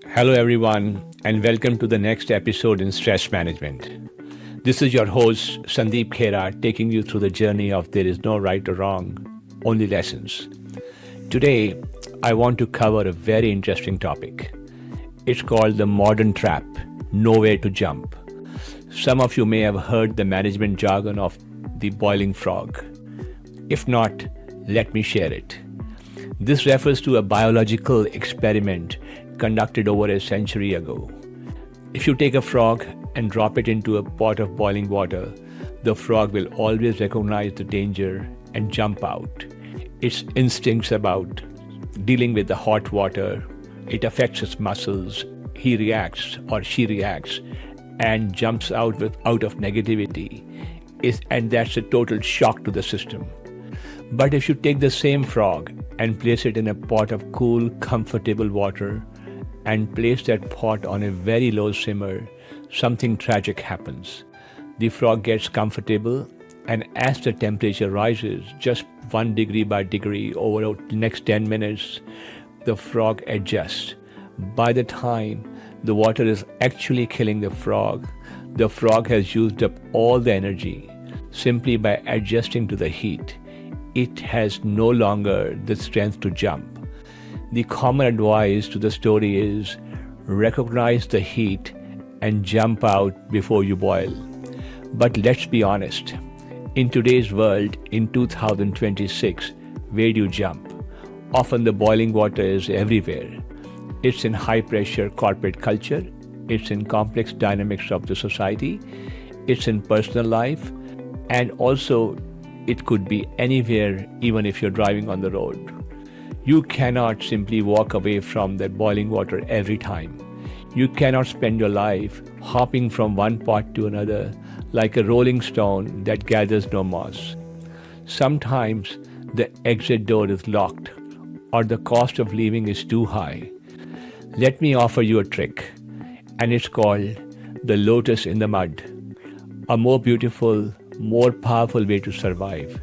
Hello, everyone, and welcome to the next episode in Stress Management. This is your host, Sandeep Khera, taking you through the journey of there is no right or wrong, only lessons. Today, I want to cover a very interesting topic. It's called the modern trap, nowhere to jump. Some of you may have heard the management jargon of the boiling frog. If not, let me share it. This refers to a biological experiment conducted over a century ago. If you take a frog and drop it into a pot of boiling water, the frog will always recognize the danger and jump out. Its instincts about dealing with the hot water, it affects its muscles. He reacts or she reacts and jumps out of negativity. And that's a total shock to the system. But if you take the same frog and place it in a pot of cool, comfortable water and place that pot on a very low simmer, something tragic happens. The frog gets comfortable, and as the temperature rises, just 1 degree by degree over the next 10 minutes, the frog adjusts. By the time the water is actually killing the frog has used up all the energy simply by adjusting to the heat. It has no longer the strength to jump. The common advice to the story is recognize the heat and jump out before you boil. But let's be honest, in today's world, in 2026, where do you jump? Often the boiling water is everywhere. It's in high pressure corporate culture, it's in complex dynamics of the society, it's in personal life, and also it could be anywhere, even if you're driving on the road. You cannot simply walk away from that boiling water every time. You cannot spend your life hopping from one pot to another like a rolling stone that gathers no moss. Sometimes the exit door is locked or the cost of leaving is too high. Let me offer you a trick, and it's called the lotus in the mud, a more beautiful, more powerful way to survive.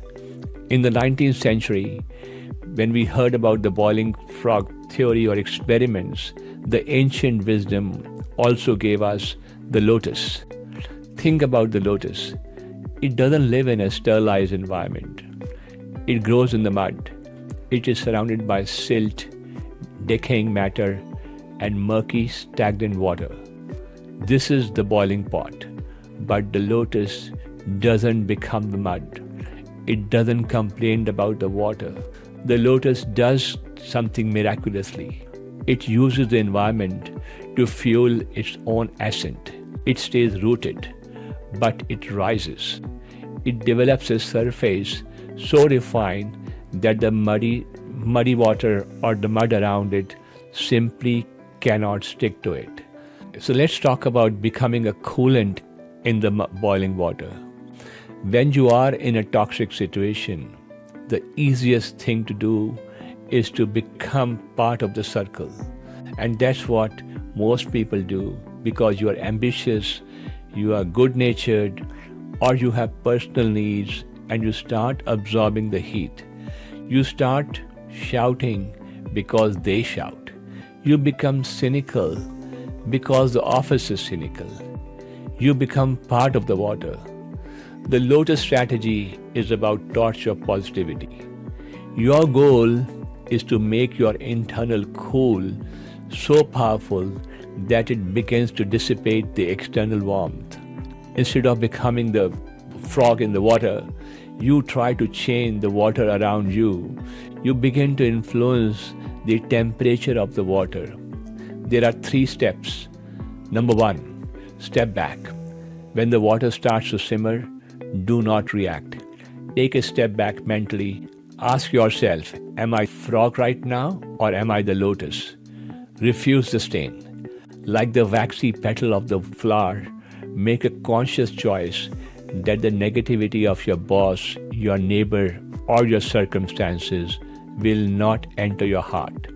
In the 19th century, when we heard about the boiling frog theory or experiments, the ancient wisdom also gave us the lotus. Think about the lotus. It doesn't live in a sterilized environment. It grows in the mud. It is surrounded by silt, decaying matter, and murky, stagnant water. This is the boiling pot. But the lotus doesn't become the mud. It doesn't complain about the water. The lotus does something miraculously. It uses the environment to fuel its own ascent. It stays rooted, but it rises. It develops a surface so refined that the muddy water or the mud around it simply cannot stick to it. So let's talk about becoming a coolant in the boiling water. When you are in a toxic situation, the easiest thing to do is to become part of the circle. And that's what most people do because you are ambitious, you are good-natured, or you have personal needs and you start absorbing the heat. You start shouting because they shout. You become cynical because the office is cynical. You become part of the water. The lotus strategy is about torch of positivity. Your goal is to make your internal cool so powerful that it begins to dissipate the external warmth. Instead of becoming the frog in the water, you try to change the water around you. You begin to influence the temperature of the water. There are 3 steps. Number 1, step back. When the water starts to simmer, do not react. Take a step back mentally. Ask yourself, am I frog right now or am I the lotus? Refuse the stain. Like the waxy petal of the flower, make a conscious choice that the negativity of your boss, your neighbor, or your circumstances will not enter your heart.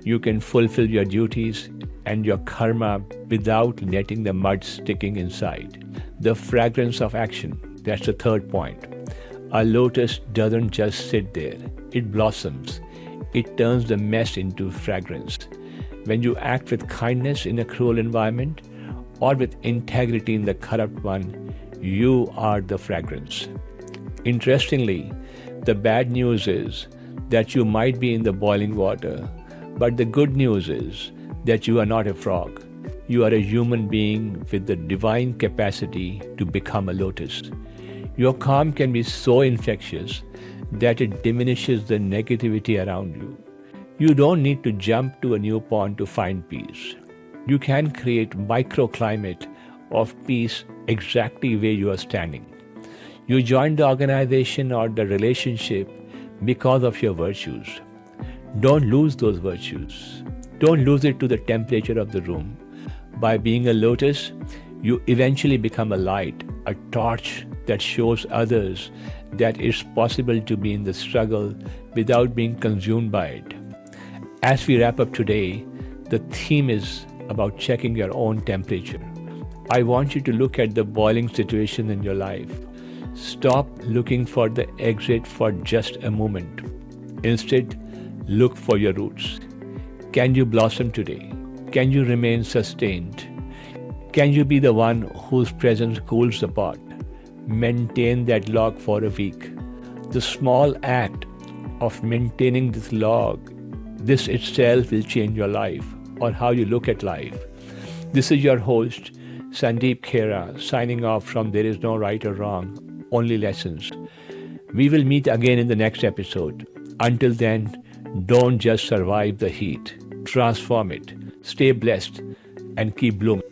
You can fulfill your duties and your karma without letting the mud sticking inside. The fragrance of action, that's the third point. A lotus doesn't just sit there, it blossoms. It turns the mess into fragrance. When you act with kindness in a cruel environment or with integrity in the corrupt one, you are the fragrance. Interestingly, the bad news is that you might be in the boiling water, but the good news is that you are not a frog. You are a human being with the divine capacity to become a lotus. Your calm can be so infectious that it diminishes the negativity around you. You don't need to jump to a new pond to find peace. You can create microclimate of peace exactly where you are standing. You join the organization or the relationship because of your virtues. Don't lose those virtues. Don't lose it to the temperature of the room. By being a lotus, you eventually become a light, a torch that shows others that it's possible to be in the struggle without being consumed by it. As we wrap up today, the theme is about checking your own temperature. I want you to look at the boiling situation in your life. Stop looking for the exit for just a moment. Instead, look for your roots. Can you blossom today? Can you remain sustained? Can you be the one whose presence cools the pot? Maintain that log for a week. The small act of maintaining this log, this itself will change your life or how you look at life. This is your host, Sandeep Khera, signing off from There Is No Right or Wrong, Only Lessons. We will meet again in the next episode. Until then, don't just survive the heat. Transform it. Stay blessed and keep blooming.